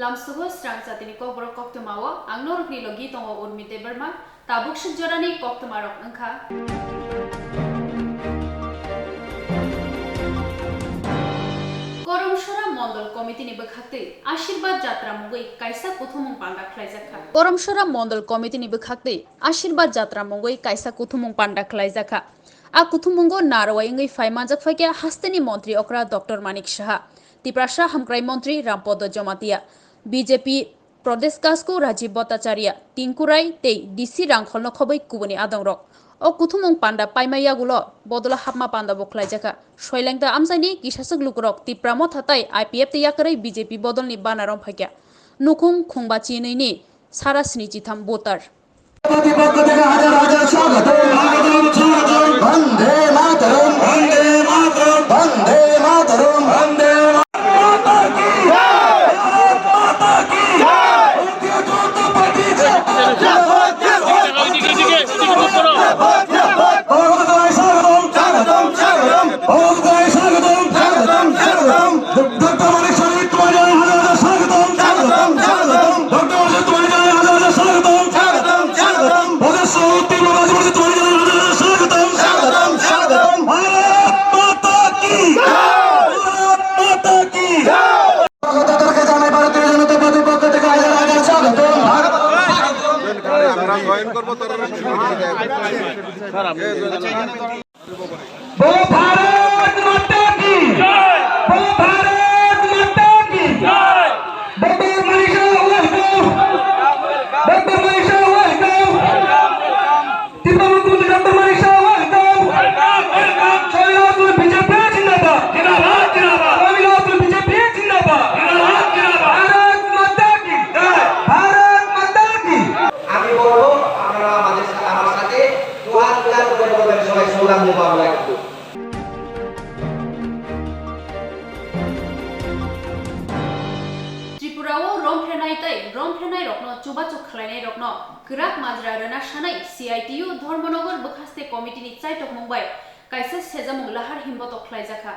Lamsugo Swrangchati ni Kokborok Koktwma o ang norok ni logi tongo urmite berma tabuk sejorani Koktwma rok engkha Koromshora Mondol Committee ni bekhakte Ashirbat Jatra mungoi kaisa kuthumung panda khlaijakha Koromshora Mondol Committee ni bekhakte Ashirbat Jatra mungoi kaisa kuthumung panda khlaijakha A kuthumungo narwaingai faimanjak faikya hasteni mantri okra Dr. Manik Shaha Tiprasha Hamkrai Mantri Rampodo Jomatia BJP Pradesh Kasku Rajiv Bhattacharya Tinkurai Tei DC Rangkholno khobai kubuni adangrok O kuthumung panda paimaya gulo bodola hapma panda boklaijaka Shoilengta amsaini kisasuk lukurok tipramo thatai IPF te yakrai BJP bodolni banarom phakya Nukhung khungbachi neini sarasni chitham botar Romprenai rokno chubachuk khlainai rokno grak majra rena shanai CITU Dhormonogor Bukhaste Committee ni chaitok Mumbai kaisa sejamung lahar himbotok khlaijakha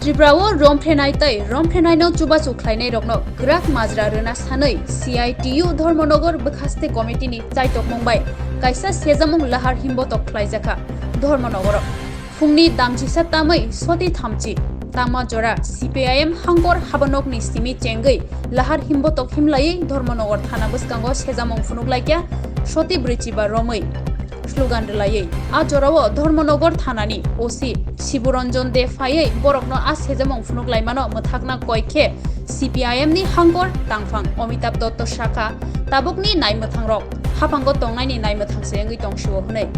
Triprao romprenai no chubachuk khlainai rokno grak majra rena shanai CITU Dhormonogor Bukhaste Committee ni chaitok Mumbai kaisa sejamung lahar himbotok khlaijakha Dhormonogor Fungni damjisa tamai soti thamchi Tama Jora CPIM Hangor Habanok ni Simi Chengai Lahar Himbotok Himlai Dhormonogor Thana Buskango Sejamong Funuklaikya Shoti Brichiba Romai Slogan Relay A Jorawo Dhormonogor Thanani OC Shiburanjon De Faye Borokno A Sejamong Funuklaimano Muthakna Koike CPIM ni Hangor Tangfang Omitab Dotto Shaka Tabukni Naimathangrok Hapango Tongnai ni Naimathang Sengi Tongshuo Hunai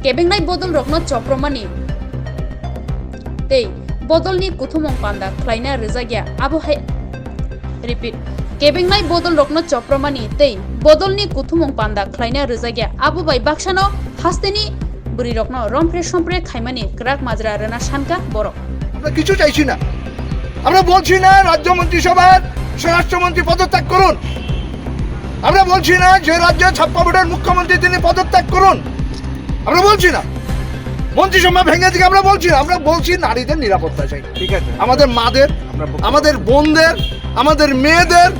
Kebengnai Bodol Rokno Chopromani Tei Bodolni kuthumong panda khlaina rizagya abo hai repeat kebengnai bodol rokno chopromani tei bodolni kuthumong panda khlaina rizagya abo bai baksano hasteni buri rokno rompre sompre khaimani krak majra rena shanka borok আমরা কিছু চাইছি না আমরা বলছি না রাজ্য মন্ত্রিসভার স্বরাষ্ট্রমন্ত্রী পদত্যাগ করুন আমরা বলছি না যে রাজ্যের 56 ভোটের মুখ্যমন্ত্রী তিনি পদত্যাগ করুন আমরা বলছি না মন্ত্রিসভা ভেঙে দিকে আমরা বলছি না আমরা বলছি নারীদের নিরাপত্তা চাই ঠিক আছে আমাদের মাদের আমাদের বোনদের আমাদের মেয়েদের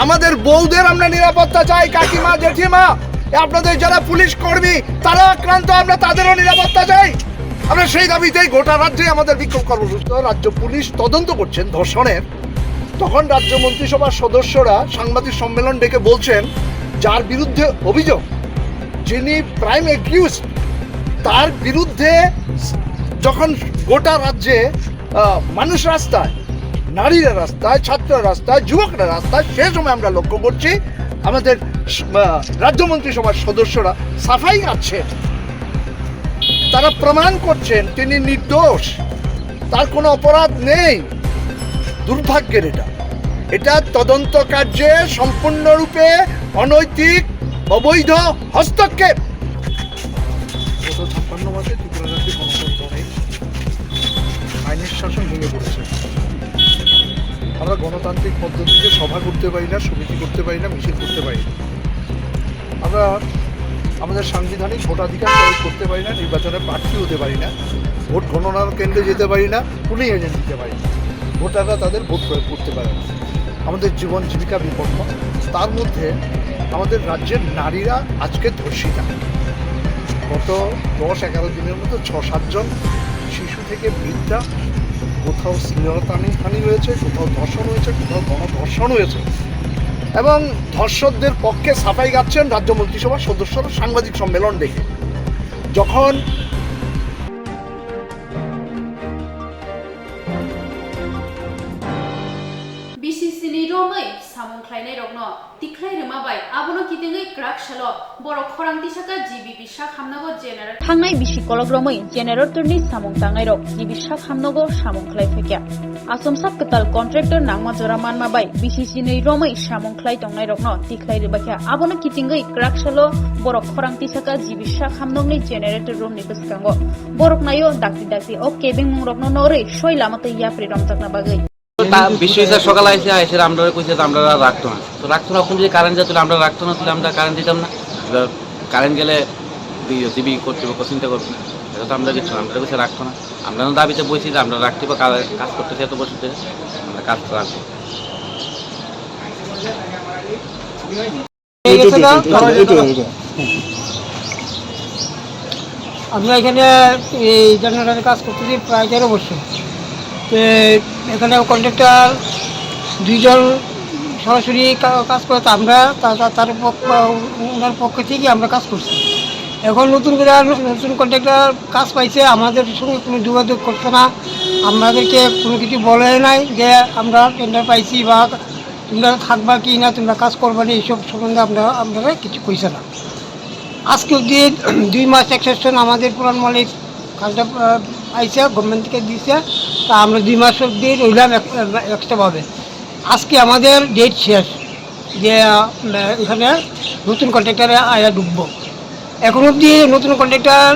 আমাদের বউদের আমরা নিরাপত্তা চাই কাকিমা জেঠিমা আপনাদের যারা পুলিশ কর্মী তারা আক্রান্ত আমরা তাদেরও নিরাপত্তা চাই আমরা সেই দাবিতেই গোটা রাজ্যে আমাদের বিক্ষোভ কর্মসূচি রাজ্য পুলিশ তদন্ত করছেন ধর্ষণের তখন রাজ্য মন্ত্রিসভার সদস্যরা সাংবাদিক সম্মেলন ডেকে বলছেন যার বিরুদ্ধে অভিযোগ যিনি প্রাইম অ্যাকিউজড তার বিরুদ্ধে যখন গোটা রাজ্যে মানুষ রাস্তায় নারীরা রাস্তায় ছাত্ররা রাস্তায় যুবকরা রাস্তায় সে সময় আমরা লক্ষ্য করছি আমাদের রাজ্য মন্ত্রিসভার সদস্যরা সাফাই গাচ্ছেন তারা প্রমাণ করছেন তিনি নির্দোষ তার কোনো অপরাধ নেই দুর্ভাগ্যের এটা তদন্ত কার্যে সম্পূর্ণরূপে অনৈতিক অবৈধ হস্তক্ষেপ 56 মাসে ত্রিপুরা রাজ্যে গণতন্ত্র নেই আইনের শাসন ভেঙে পড়েছে আমরা গণতান্ত্রিক পদ্ধতিতে সভা করতে পারি না সমিতি করতে পারি না মিছিল করতে পারি না আমরা আমাদের সাংবিধানিক ভোটাধিকার প্রয়োগ করতে পারি না নির্বাচনে প্রার্থী হতে পারি না ভোট গণনার কেন্দ্রে যেতে পারি না পুলিং এজেন্ট দিতে পারি না ভোটাররা তাদের ভোট প্রয়োগ করতে পারে না আমাদের জীবন জীবিকা বিপন্ন। তার মধ্যে আমাদের রাজ্যের নারীরা আজকে ধর্ষিতা। গত 10-11 দিনের মধ্যে 6-7 জন শিশু থেকে বৃদ্ধা, কোথাও শ্লীলতাহানি হয়েছে, কোথাও ধর্ষণ হয়েছে, কোথাও গণধর্ষণ হয়েছে। এবং ধর্ষকদের পক্ষে সাফাই গাচ্ছেন রাজ্য মন্ত্রিসভার সদস্যরা সাংবাদিক সম্মেলন ডেকে। যখন BCCनि romai samung khlainai rokno tiklai remabai abono kitingai krak shalo borok khorangti saka GB Bishak Hamnago Generator thangnai bisi kologromai generatorni samung tangai rok GB Bishak Hamnago samung khlai phekya asomsap ketal contractor nangma jora manma bai BCCनि romai samung khlai tongnai rokno tiklai rebakya abono kitingai krak shalo borok khorangti saka GB Bishak Hamnogni generator room ni bskango borok nayo dakti o kebing mung rokno nore soi lamate yapri romjakna bagai বিশ্ববিদ্যালয় সকালে এসে আমরা কইছে আমরা রাখতো না, তো রাখতো না। এখন যদি কারেন্ট যেত আমরা রাখতো না, তাহলে আমরা কারেন্ট দিতাম না। কারেন্ট গেলে জিবি কর্তৃপক্ষ চিন্তা করবো না, এটা তো আমরা কিছু আমরা কইছে রাখতো না। আমরা দাবিতে বসি যে আমরা রাখতে বা কাজ করতেছি এত বছর ধরে, আমরা কাজ রাখবো। আমরা এখানে এই জেনারেটরে কাজ করতেছি প্রায় 13 বছর। তো এখানে কন্ট্রাক্টর 2 জন সরাসরি কাজ করে, তো আমরা তার ওনার পক্ষ থেকে আমরা কাজ করছি। এখন নতুন কন্ট্রাক্টর কাজ পাইছে, আমাদের সঙ্গে কোনো যোগাযোগ করছে না, আমাদেরকে কোনো কিছু বলে নাই যে আমরা টেন্ডার পাইছি বা তোমরা থাকবা কি না, তোমরা কাজ করবা না, এইসব সম্বন্ধে আপনারা কিছু কইছে না। আজকে অবধি 2 মাস এক্সটেনশন আমাদের পুরান মালিক কাজটা পাইছে, গভর্নমেন্ট থেকে দিয়েছে, তা আমরা 2 মাস অবধি রইলাম এক্সট্রাভাবে। আজকে আমাদের ডেট শেষ যে এখানে নতুন কন্ট্রাক্টরে আয়া ঢুকবো। এখন অবধি নতুন কন্ট্রাক্টর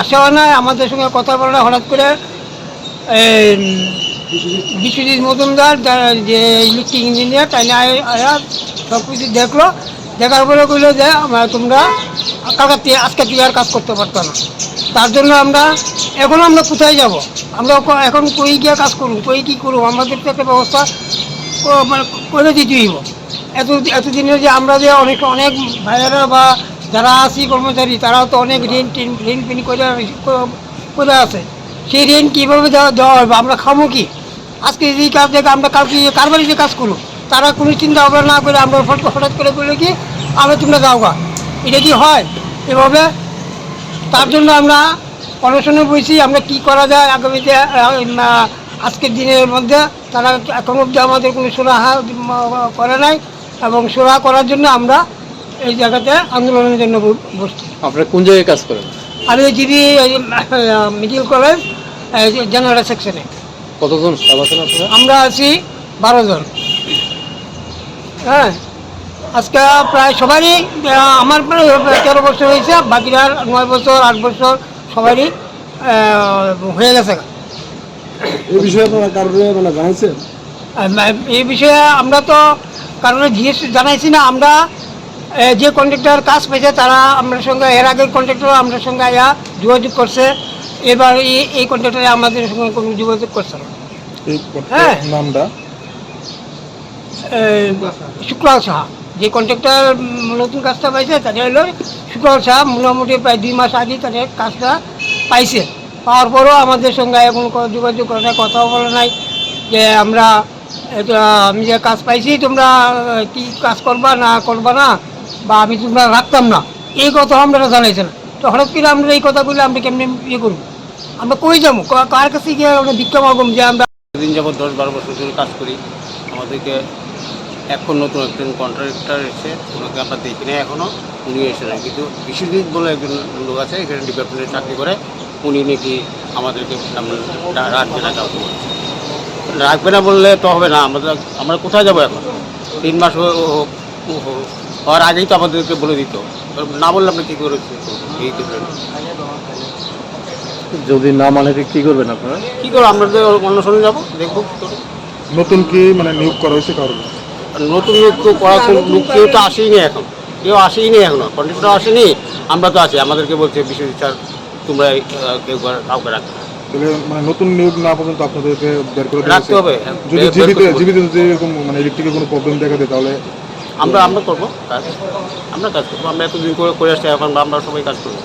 আসা নাই, আমাদের সঙ্গে কথা বলা হঠাৎ করে বিশ্বজিৎ মজুমদার যে ইলেকট্রিক ইঞ্জিনিয়ার, তাই না আয়া সব কিছু দেখলো, দেখার পরে কইলো যে তোমরা আজকে তুই আর কাজ করতে পারতো না। তার জন্য আমরা কোথায় যাব, আমরা এখন কই গিয়ে কাজ করুন, কই কী করুন, আমাদের তো একটা ব্যবস্থা করে দিতে হইব। এতদিনের যে আমরা যে অনেক ভাইয়েরা বা যারা আছি কর্মচারী, তারাও তো অনেক ঋণ পিন করে আছে, সেই ঋণ কীভাবে দেওয়া হবে, আমরা খাবো কি? আজকে এই কাজ দেখে আমরা কার বাড়িতে কাজ করুন, তারা কোনো চিন্তা ভাবনা না করে আমরা হঠাৎ করে বললো কি আমরা তোমরা যাও গা, এটা কি হয় এভাবে? তার জন্য আমরা অনশনে বসি, আমরা কি করা যায় আগামীতে। আজকের দিনের মধ্যে তারা এখন অবধি আমাদের কোনো সুরাহা করে নাই, এবং সুরাহা করার জন্য আমরা এই জায়গাতে আন্দোলনের জন্য বসছি। আপনারা কোন জায়গায় কাজ করেন? আমি জিবি মিডিল কলেজ জেনারেল সেকশনে। কতজন স্টাফ আছেন আপনারা? আমরা আছি 12 জন। হ্যাঁ, আজকে প্রায় সবারই, আমার প্রায় 13 বছর হয়েছে, বাকিরা 9 বছর 8 বছর সবারই হয়ে গেছে। এই বিষয়ে আপনারা কারণে জানাইছেন? এই বিষয়ে আমরা তো কারণে জানাইছি না। আমরা যে কন্ট্রাক্টর কাজ পেয়েছে তারা আমাদের সঙ্গে, এর আগের কন্ট্রাক্টর আমাদের সঙ্গে আয়া যোগাযোগ করছে, এবার এই কন্ট্রাক্টরে আমাদের সঙ্গে কোনো যোগাযোগ করছে না। হ্যাঁ, নামটা শুক্লাল সাহা, যে কন্ট্রাক্টর নতুন কাজটা পাইছে তাদের হলো শুক্লাল সাহা। মোটামুটি প্রায় 2 মাস আগে তাদের কাজটা পাইছে, পাওয়ার পরও আমাদের সঙ্গে এখন যোগাযোগ করে নাই, কথাও বলে নাই যে আমি যে কাজ পাইছি তোমরা কি কাজ করবা না, বা আমি তোমরা রাখতাম না, এই কথা আমরা জানাইছে না। তো হঠাৎ করে আমরা এই কথাগুলো আমরা কেমনি করবো, আমরা কই যাবো, কার কাছে গিয়ে আমরা ভিক্ষা মাগম যে আমরা দিন যাবত 10-12 বছর ধরে কাজ করি। আমাদেরকে এখন নতুন একজন কন্ট্রাক্টর এসে, ওনাকে আমরা দেখি না এখনও, উনি এসে না। কিন্তু বিশ্বজিৎ বলে একজন লোক আছে এখানে ডিপার্টমেন্টে চাকরি করে, উনি নাকি আমাদেরকে রাখবে না, কাউকে রাখবে না বললে তো হবে না। আমরা কোথায় যাবো এখন? 3 মাস হওয়ার আগেই তো আমাদেরকে বলে দিত, না বললে আমরা কী করে এই যদি না মানে কী করবেন আপনারা? কী করবো, আমরা তো অন্বেষণে যাবো, দেখবো কী করে। নতুন কি নিয়োগ করা হয়েছে কারণ? নতুন লোক করা লোক কেউ তো আসেইনি, কেউ আসেইনি এখনো, কন্ট্রাক্টর আসেনি, আমরা তো আছি। আমাদেরকে বলছে বিশ্বজিৎ স্যার তোমরা কেউ কাউকে রাখবে। তাহলে মানে নতুন নিয়োগ না পর্যন্ত আপনাদেরকে বের করে রাখতে হবে। যদি জীবিত যদি এরকম মানে ইলেকট্রিকের কোনো প্রবলেম দেখা দেয় তাহলে আমরা করবো কাজ, আমরা কাজ করবো। আমরা এতদিন করে আসছি, এখন আমরা সবাই কাজ করবো।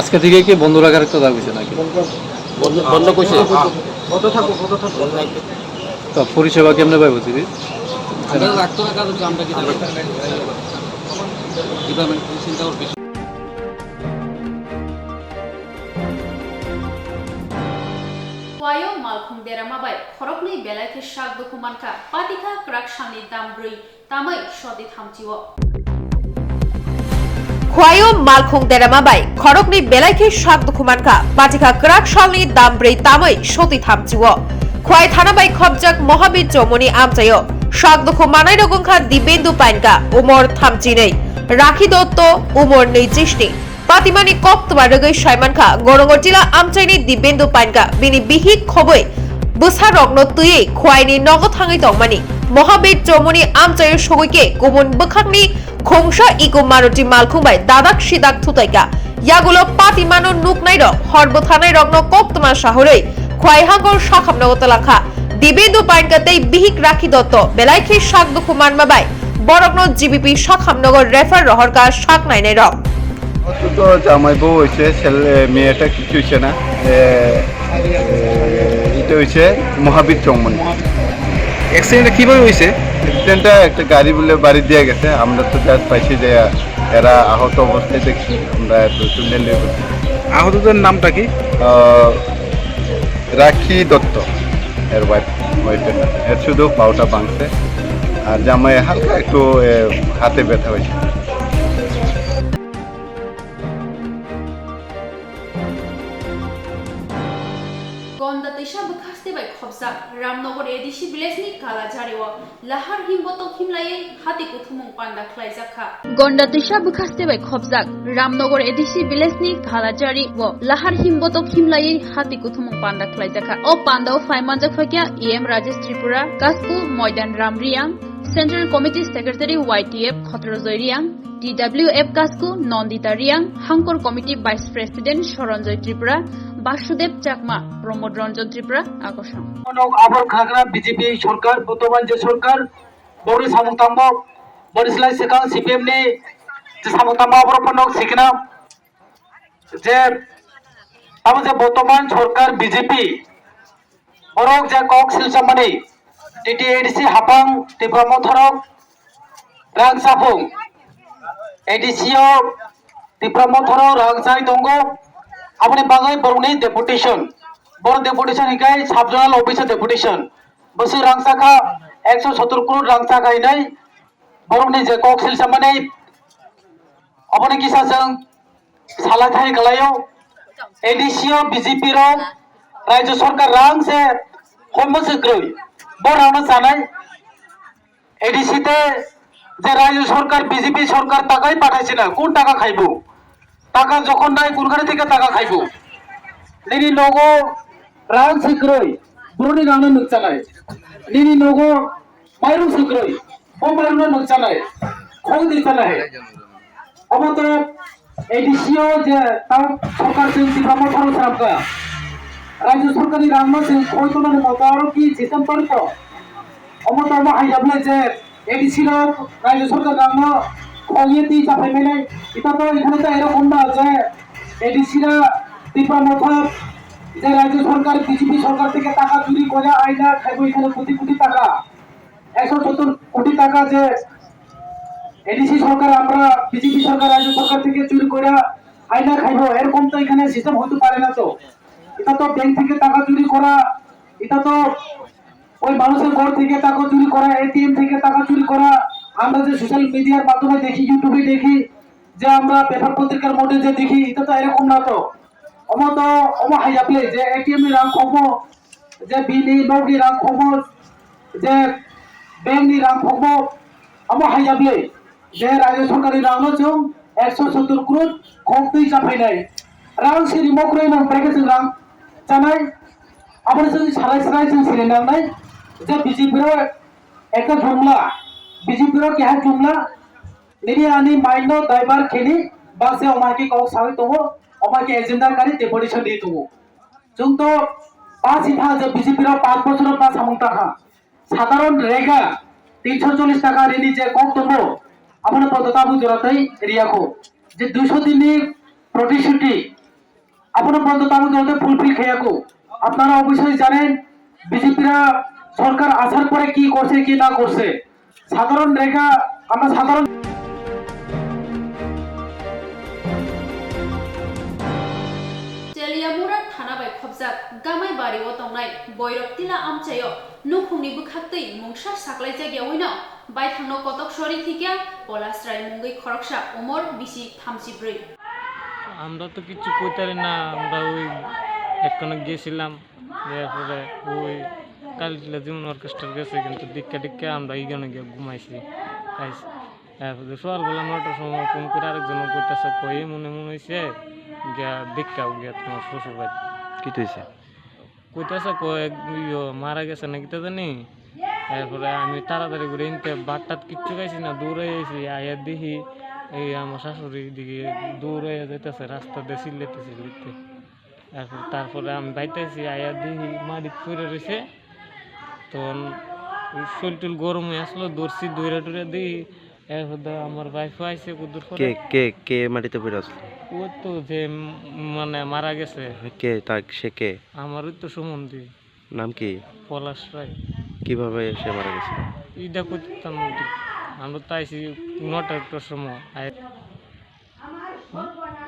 আজকে থেকে কি বন্ধ রাখার একটা দাবি হয়েছে নাকি? বন্ধ করছে। তো পরিষেবা কেমনে পাইব দিদি? Wayo malkhung deramabai khorokni belaike shak dokumanka patika krak shangni dambrui tamai shodi thamchiwo খোয়াইও মালখুং দেরামাবাই খড়কনি বেলাইখে শাক দুখুমানকা পাটিকা ক্রাক শালনি দামব্রৈ তাमै সতি থামচিও খোয়াই থানাবাই খবজাক মহাবীর চমনি আমচাইও শাক দুখু মানাই রগংখা দিবেন্দু পাইনকা উমর থামচি নেই রাখি দত্ত উমর নেই চিষ্টি পাতিমানি কোক্তমা রগৈ সাইমানখা গরঙ্গর জিলা আমচাইনি দিবেন্দু পাইনকা বিনি বিহি খবৈ বুসা রগ্ন তুই খোয়াইনি নগদ হাঙै তংমানি মহাবীর চমনি আমচাইর সগৈকে গুবুন বখাকনি খংসা ইকো মারুটি মালখুংবাই দাদাক সিদাক থুতাইকা ইয়াগুলো পাতিমানো নুকনাইর হরব থানায় রগ্ন কোক্তমা শহরে খোয়াইহাঙ্গর শাখামনগত লাখা দিবেন্দু পাইনকাতেই বিহিক রাখি দত্ত বেলাইখে শাক দুখু মানমাবাই বরগ্ন জিবিপি শাখামনগর রেফার রহরকা শাক নাইনাই রক তো জামাই বউ হয়েছে, ছেলে মেয়েটা কিছু হয়েছে না। এটা হয়েছে মহাবীর চৌমনি। অ্যাক্সিডেন্টটা কিভাবে হয়েছে? অ্যাক্সিডেন্টটা একটা গাড়ি বলে বাড়ি দিয়ে গেছে। আমরা তো জাস্ট পাইছি যে এরা আহত অবস্থায় দেখছি। আমরা আহতদের নামটা কি? রাখি দত্ত এর ওয়াইফের নাম। এর শুধু পাওটা ভাঙছে, আর জামাই হালকা একটু হাতে ব্যথা হয়েছে। Gonda tisha bukhaste bai khobsa Ramnagar edishi village kala jarewa lahar himboto himlaye hati kuthumung panda khlaijaka Gonda tisha bukhaste bai khobsa Ramnagar edishi village kala jari wo lahar himboto himlaye hati kuthumung panda khlaijaka o panda o faimanjak fakya em Rajesh Tripura Kasku Moidan Ramriang Central Committee Secretary YTF Khotrojoy Riang DWF Kasku Nondita Riang Hangkor Committee Vice President Shoronjoy Tripura Basudeb Chakma Pramod Ranjan Tripura আকর্ষণ আবার Khagra BJP সরকার বর্তমান যে সরকার বড় সামুতাম্ব বরিসলাই সেকাল CPM নি যে সামুতাম্ব আবরপন সিকনা যে আমাদের যে বর্তমান সরকার বিজেপি বরক যে কক সিলসামানি টিটিএডিসি হাপাং ত্রিপুরামথরক রাংসাফুং এডিসিও ত্রিপুরামথরক রাংসাই দঙ্গ अपने बांगाई बरौनी डेपुटेशन बर डेपुटेशन हिकाय साबजोनाल ऑफिसर डेपुटेशन बसु रांसाखा 170 करोड़ रांसाखा हिनाय बरौनी जे कक्सिल सामाने अपने किसाजों सालाथाय गलायो एडिसियो बीजेपी रो राज्य सरकार रां से हमसे ग्रय बरावना जानाय एडिसि ते जे राज्य सरकार बीजेपी सरकार टाकाय पाठायছে না কোন টাকা খাইবো টাকা যখন নাই কোনখানে থেকে টাকা খাইবো নিনি নগো রাং সিক্রই ব্রুনি রাং নকচানাই নিনি নগো মাইরু সিক্রই ও মাইরু নকচানাই খং দিছানাই অমত এডিসিও যে তাও সরকার চিন্তি প্রমোশন সারাকা রাজ্য সরকারি রাংমা সে কইতনার মত আর কি সিস্টেম তরিত অমত আমা হাইয়াবলে যে এডিসিও রাজ্য সরকার রাংমা খংয়েতি চাপাই মেলে এটা তো এখানে তো এরকম না যে এডিসিরা ত্রিপুরা যে রাজ্য সরকার বিজেপি সরকার থেকে টাকা চুরি করে আইনা খাইবো এখানে কোটি কোটি টাকা 170 কোটি টাকা যে এডিসি সরকার আমরা বিজেপি সরকার রাজ্য সরকার থেকে চুরি করে আইনা খাইবো এরকম তো এখানে সিস্টেম হতে পারে না। তো এটা তো ব্যাংক থেকে টাকা চুরি করা, এটা তো ওই মানুষের ঘর থেকে টাকা চুরি করা, এটিএম থেকে টাকা চুরি করা। আমরা যে সোশ্যাল মিডিয়ার মাধ্যমে দেখি, ইউটিউবে দেখি, যে আমরা পেপার পত্রিকার মধ্যে যে দেখি, এটা তো এরকম না। তো অমা হাইয়াপলে যে এটিএম এর রাং খবো, যে বিনি নগদি রাং খবো, যে ব্যাংক নি রাং খবো, অমা হাইয়াপলে যে রাজ্য সরকারি রাং নচং 170 করোड़ খংতৈ চাপাইনাই রাং সিরি মকরই নং প্যাকেজ রাং জানাই আমরা যদি সারাই সারাই जों সিরে নাংনাই যে বিজেপির একটা জুমলা বিজেপির কেহা জুমলা নিনি আনি মাইনো দাইবার খেনি বাসে অমাকি কক সাই তো अमाके एजेंडा कारि डेपुटेशन दि दङ जोंथ' पासिफा जे बिजेपि राव 5 বছর পা সামंताखा সাধারণ রেগা 340 টাকা রেনি যে কক্তব্য আপনি পদতা বুঝরাতই এরিয়াকো যে 200 দিননি প্রতিশ্রুতি আপনি পদতা বুঝরাতে ফুলফিল খেয়াকো আপনারা অবশ্যই জানেন বিজেপিরা সরকার আসার পরে কি করছে কি না করছে সাধারণ রেগা আমরা সাধারণ Teliamura Thana by Khobjak, Gamai Bari Otongai, Boyrok Tila Amchayo, Nukhuni Bukhati, Mungsha Saklai Jagawino, by Tano Kotok Shori Tikia, Polastrai Mungi Khoroksha, Umor, Bisi Thamsi Bri. আমরা তো কিছু কইতারি না আমরা ওই একখানে গিয়েছিলাম এরপরে ওই কালিলা যেমন অর্কেস্ট্রার গেছে কিন্তু দিক্কা টিক্কা আমরা এইখানে গিয়ে ঘুমাইছি খাইছি এরপরে সকালবেলা 9টার সময় ফোন করে আরেকজন কইতাছে কই মনে হয়েছে গিয়া দিক্কাও গিয়া তোমার শ্বশুর বাড়ি কি হয়েছে কইতাছে কই মারা গেছে নাকি তা জানি এরপরে আমি তাড়াতাড়ি করে ইনতে বাটটাত কিচ্ছু খাইছি না দৌড়ে আইছি আয়া দেখি এই আমার শাশুড়ির দিকে দৌড়ে যেতেছে রাস্তা দিয়ে চিল্লাইতেছে ঘুরতে তারপরে আমি বাইতেছি আয়া দেখি মাটি পড়ে রয়েছে তখন শরীর টুল গরম হয়ে আসলো দৌড়ছি দৌড়ে টুড়ে দিই এরপর আমার ওয়াইফও আইসে কুদুর কে কে কে মাটিতে পড়ে আসলো ও তো যে মানে মারা গেছে কে তার সে কে আমার তো সম্বন্ধী নাম কি পলাশ রায় কিভাবে সে মারা গেছে এটা করতাম আমরা তো আইসি 9টার সময়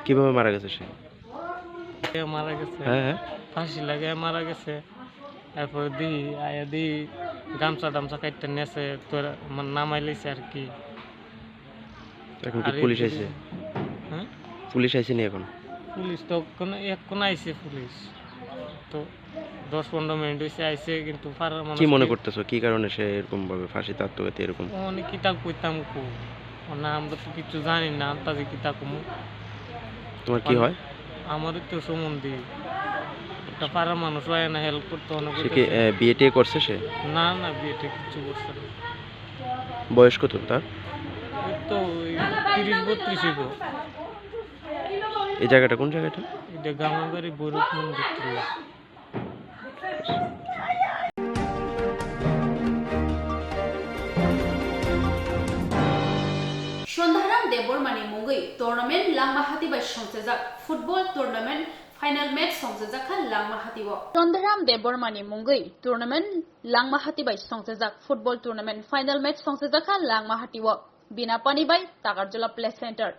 কিভাবে মারা গেছে সে মারা গেছে হ্যাঁ ফাঁসি লাগে মারা গেছে এরপরে দিই আয়া দিই গামছা টামছা কাটতে নেছে তোর নামাই লাইছে আর কি এখন কি পুলিশ আইছে হ্যাঁ পুলিশ আইছে নি এখন পুলিশ তো এখন আইছে পুলিশ তো 10-15 মিনিট হয়েছে আইছে কিন্তু কি মনে করতেছো কি কারণে সে এরকম ভাবে ফাঁসিতে আত্মঘাতী এরকম অনেক কিতাব কইতাম কো না আমরা তো কিছু জানি না আন্তাজি কিতাব কমু তোমার কি হয় আমারই তো সম্বন্ধী একটা পাড়ার মানুষ হয় না হেল্প করতে অনেক সে কি বিয়ে টিয়ে করছে সে না না বিয়েটা কিছু করছে না বয়স কত তার ওই তো 30-32 হইব এই জায়গাটা কোন জায়গাটা এটা গামাবাড়ি বৈরব মন্দির Shondaram Debormani Mungi, Tournament Langmahati by Shonsezak, Football Tournament, Final Match Songsezaka Langmahatiwo. Shondaram Debormani Mungi, Tournament Langmahati by Songsezak, Football Tournament, Final Match Songsezaka Langmahatiwo. Binapani by Tagarjola Play Center.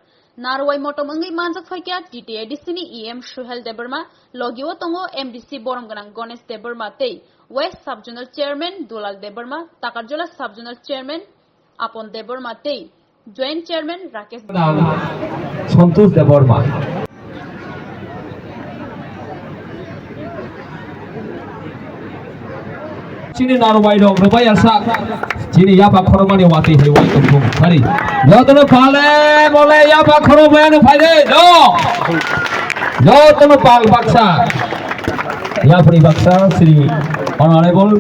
Narwai Motomangi Manjak Fakia, DTA Disini EM Shuhel Deborma, Logio Tongo MDC Boromganang Gones Deborma Tei, West Subjournal Chairman Dulal Deborma, Tagarjola Subjournal Chairman Apon Deborma Tei. Joint Chairman Rakesh Santosh Deborma. Chini Narwai dog, Rubai Asak, Chini Yapa Koromani Wati, he wants to go. Hurry. Jotun Pale, Mole Yapa Koromani Pade, no! Jotun Pal Baksa, Yapri Baksa, Sri Honorable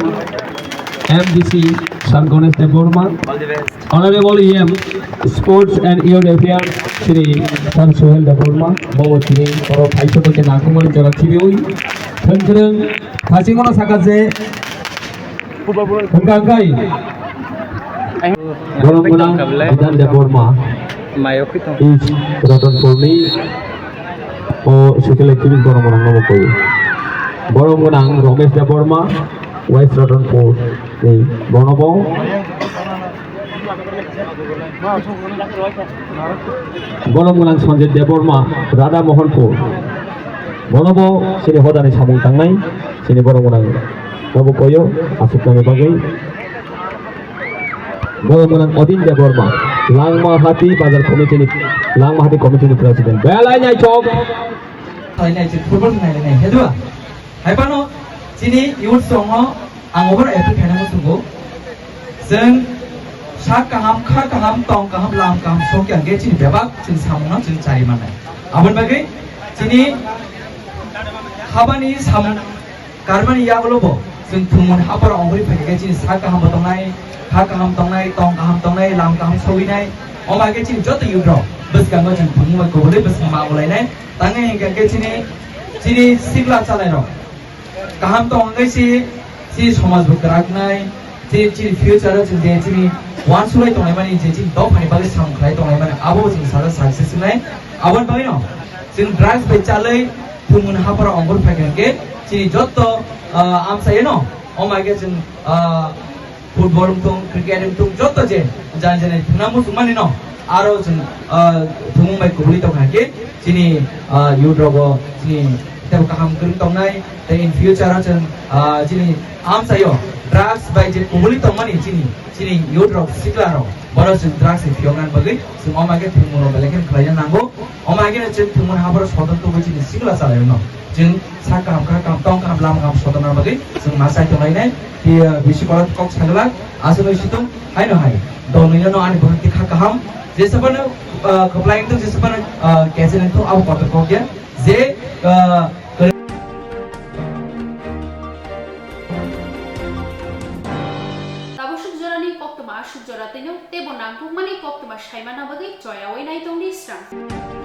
MDC Sangones Deborma, Honorable EM Sports and Youth Affairs Sri Sansohel Deborma, Bobo Chini, Oro Paisho Toke Nakumari Jara Chiriui, Tengkereng, Kasimono Sakaze, Hengangkai, Boromgunang Adan Deborma, is Ratan Purni, O Social Activist Boromgunang Nomokoy, Boromgunang Romesh Deborma, West Ratanpur, the Bonobo, Boromgunang Sanjay Deborma, Radha Mohanpur, Bonobo, Sini Hodani Samung Tangnai, Sini Boromgunang Nomokoyo, Asukami Bagai, Boromgunang Odin Deborma, Langmahati Bazar Committee, Langmahati Committee President. Belai Nyai Chok. Thailand football Thailand. Hedua. Hai pano. Sini youth song ang over every kind of sungo. Then sak kaham, kha kaham, tong kaham, lam kaham, song yang get sini bebak, sini samuna, sini cari mana. Abang bagai sini khabani sam karmani ya lobo. Sini tumun hapar ongri pakai sini sak kaham batongai, kha kaham tongai, tong kaham tongai, lam kaham soginai. Om bagai sini jodoh you draw. beskang macam pengumuman kebuli beskang maulai nai tangan yang kaki sini sigla calai ro kaham to angai si somaj bergerak nai si future sini one sulai to nai mani sini dok hani bagi samklai to nai mani abo sini salah sukses nai awan bagi no sini drugs becalai tumun hapara anggur pakai ke sini joto am saya no oh my god sini football tung cricket tung joto je jangan namun cuma ni no aro jen Mumbai kubuli tong hake sini Udrogo sini kita kaham kering tong nai in future jen sini am sayo drugs by jen kubuli tong mani sini Udrog siklaro baru jen drugs ifiongan bagi semua makin tumuno balikin klien nanggo om makin jen tumun habar sodan tu sini sikla salayo no jen sakam tong kaham lam kaham sodan bagi semua masa itu nai dia bisikolat kok sangalat asal itu hai no hai dominan no ani berhenti kaham जे सपन कप्लाइंग तो जे सपन कैसे नहीं तो अब copy को क्या जे Tabusuk jorani Koktwma asuk joratenyo tebo nangkuk mani Koktwma shaimana bagi joya wenai tongdi Srang.